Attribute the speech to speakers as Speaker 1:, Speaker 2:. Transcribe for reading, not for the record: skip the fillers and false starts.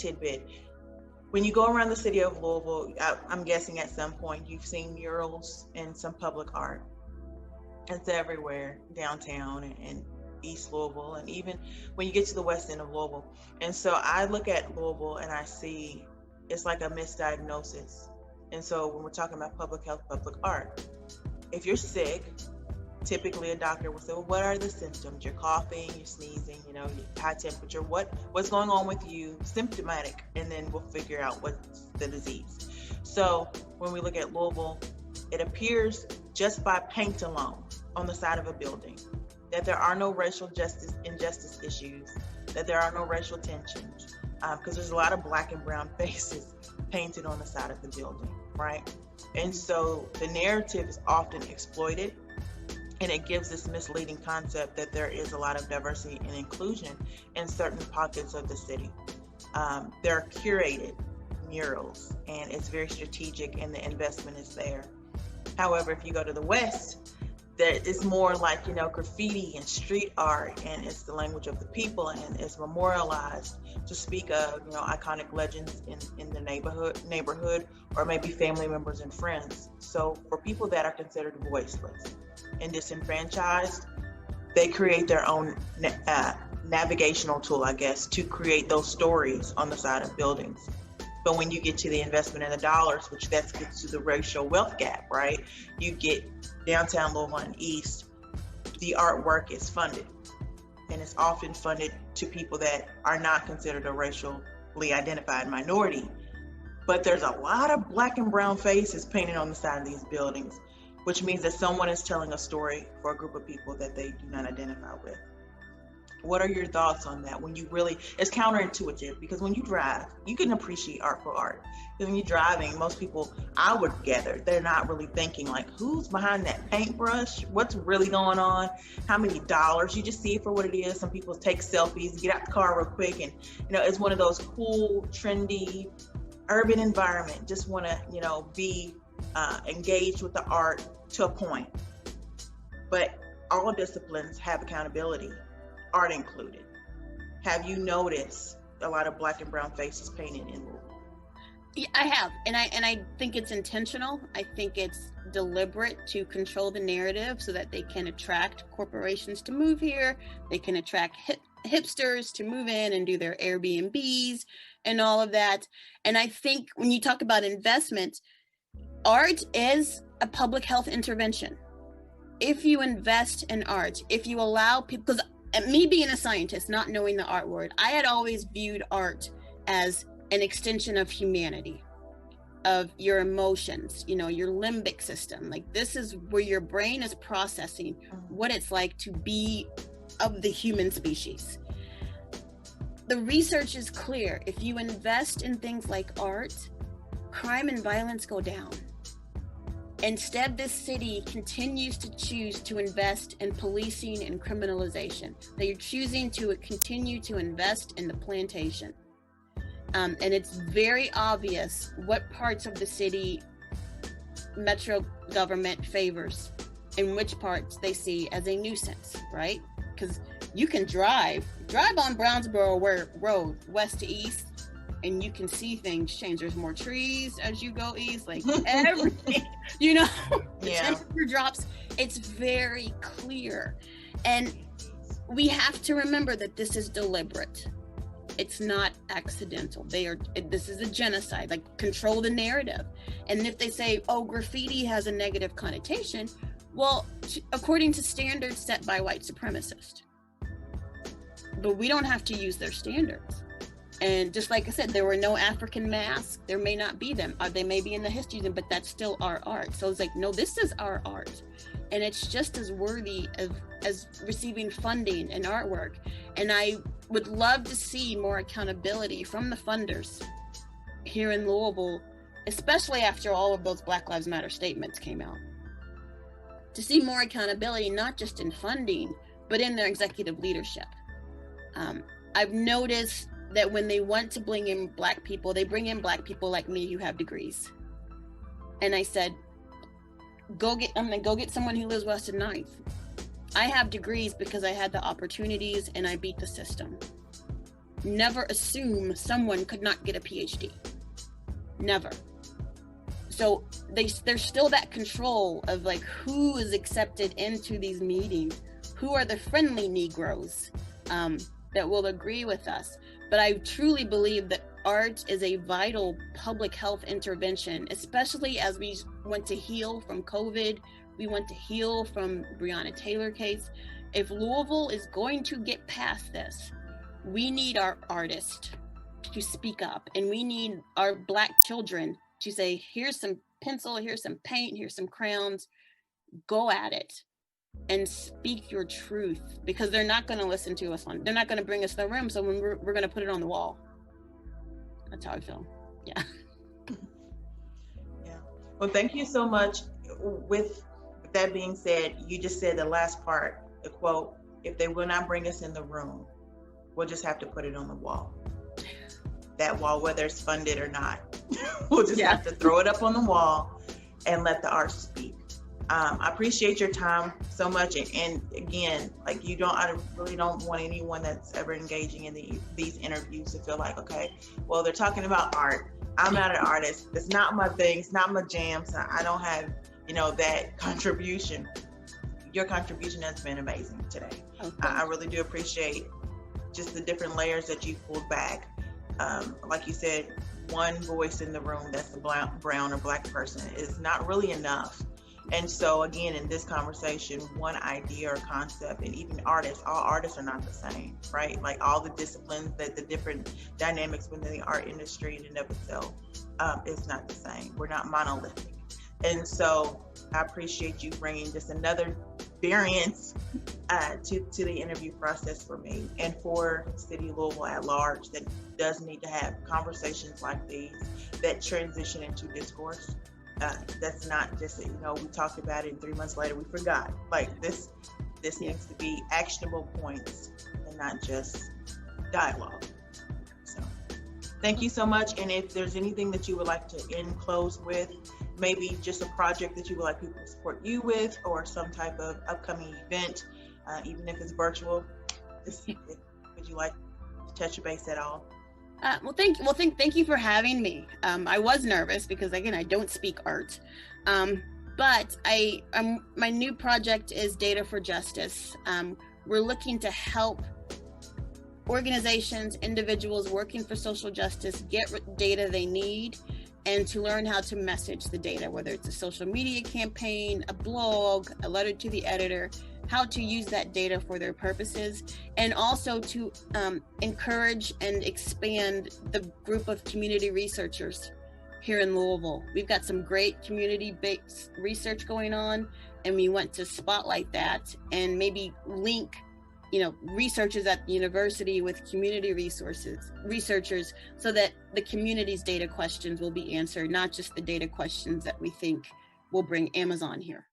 Speaker 1: tidbit. When you go around the city of Louisville, I'm guessing at some point you've seen murals and some public art. It's everywhere, downtown and East Louisville, and even when you get to the west end of Louisville. And so I look at Louisville and I see it's like a misdiagnosis. And so when we're talking about public health, public art, if you're sick, typically a doctor will say, well, what are the symptoms? You're coughing, you're sneezing, your high temperature, what's going on with you, symptomatic, and then we'll figure out what's the disease. So when we look at Louisville, it appears just by paint alone on the side of a building that there are no racial injustice issues, that there are no racial tensions, because there's a lot of black and brown faces painted on the side of the building, right? And so the narrative is often exploited, and it gives this misleading concept that there is a lot of diversity and inclusion in certain pockets of the city. There are curated murals, and it's very strategic, and the investment is there. However, if you go to the West, that it's more like, graffiti and street art, and it's the language of the people, and it's memorialized to speak of, iconic legends in the neighborhood, or maybe family members and friends. So for people that are considered voiceless and disenfranchised, they create their own navigational tool, I guess, to create those stories on the side of buildings. But when you get to the investment in the dollars, which that gets to the racial wealth gap, right? You get downtown Louisville and East, the artwork is funded. And it's often funded to people that are not considered a racially identified minority. But there's a lot of black and brown faces painted on the side of these buildings, which means that someone is telling a story for a group of people that they do not identify with. What are your thoughts on that? When you really, it's counterintuitive, because when you drive, you can appreciate art for art. Because when you're driving, most people, I would gather, they're not really thinking like, who's behind that paintbrush? What's really going on? How many dollars? You just see it for what it is. Some people take selfies, get out the car real quick, and it's one of those cool, trendy, urban environment. Just want to, be engaged with the art to a point. But all disciplines have accountability, art included. Have you noticed a lot of black and brown faces painted in Louisville?
Speaker 2: Yeah, I have, and I think it's intentional. I think it's deliberate to control the narrative so that they can attract corporations to move here. They can attract hipsters to move in and do their Airbnbs and all of that. And I think when you talk about investment, art is a public health intervention. If you invest in art, if you allow people, because me being a scientist, not knowing the art word, I had always viewed art as an extension of humanity, of your emotions, your limbic system. Like, this is where your brain is processing what it's like to be of the human species. The research is clear. If you invest in things like art, crime and violence go down. Instead, this city continues to choose to invest in policing and criminalization. They are choosing to continue to invest in the plantation. And it's very obvious what parts of the city metro government favors and which parts they see as a nuisance, right? Because you can drive on Brownsboro Road, west to east, and you can see things change. There's more trees as you go east, like everything, the temperature drops. It's very clear. And we have to remember that this is deliberate. It's not accidental. This is a genocide, like, control the narrative. And if they say, oh, graffiti has a negative connotation, well, according to standards set by white supremacists. But we don't have to use their standards. And just like I said, there were no African masks. There may not be them. They may be in the history, but that's still our art. So it's like, no, this is our art. And it's just as worthy as receiving funding and artwork. And I would love to see more accountability from the funders here in Louisville, especially after all of those Black Lives Matter statements came out. To see more accountability, not just in funding, but in their executive leadership. I've noticed that when they want to bring in Black people, they bring in Black people like me who have degrees. And I said, I'm gonna go get someone who lives west of 9th. I have degrees because I had the opportunities and I beat the system. never assume someone could not get a PhD. Never. So there's still that control of like who is accepted into these meetings, who are the friendly Negroes that will agree with us. But I truly believe that art is a vital public health intervention, especially as we want to heal from COVID, we want to heal from Breonna Taylor case. If Louisville is going to get past this, we need our artists to speak up, and we need our Black children to say, here's some pencil, here's some paint, here's some crayons, go at it and speak your truth, because they're not going to listen to us they're not going to bring us to the room, so when we're going to put it on the wall. That's how I feel. Yeah.
Speaker 1: Yeah. Well, thank you so much. With that being said, you just said the last part, the quote, if they will not bring us in the room, we'll just have to put it on the wall. That wall, whether it's funded or not, we'll just have to throw it up on the wall and let the art speak. I appreciate your time so much. And again, like I really don't want anyone that's ever engaging in these interviews to feel like, okay, well, they're talking about art. I'm not an artist. It's not my thing. It's not my jam. So I don't have, that contribution. Your contribution has been amazing today. Okay. I really do appreciate just the different layers that you pulled back. Like you said, one voice in the room that's the brown or Black person is not really enough. And so again, in this conversation, one idea or concept, and even artists, all artists are not the same, right? Like all the disciplines, that the different dynamics within the art industry in and of itself is not the same. We're not monolithic. And so I appreciate you bringing just another variance to the interview process for me and for City of Louisville at large, that does need to have conversations like these that transition into discourse. That's not just, we talked about it and 3 months later we forgot. Like this needs to be actionable points and not just dialogue. So thank you so much. And if there's anything that you would like to close with, maybe just a project that you would like people to support you with, or some type of upcoming event, even if it's virtual, would you like to touch base at all?
Speaker 2: Thank you for having me. I was nervous because again, I don't speak art, but my new project is Data for Justice. We're looking to help organizations, individuals working for social justice get data they need, and to learn how to message the data, whether it's a social media campaign, a blog, a letter to the editor, how to use that data for their purposes, and also to encourage and expand the group of community researchers here in Louisville. We've got some great community-based research going on, and we want to spotlight that and maybe link researchers at the university with community researchers, so that the community's data questions will be answered, not just the data questions that we think will bring Amazon here.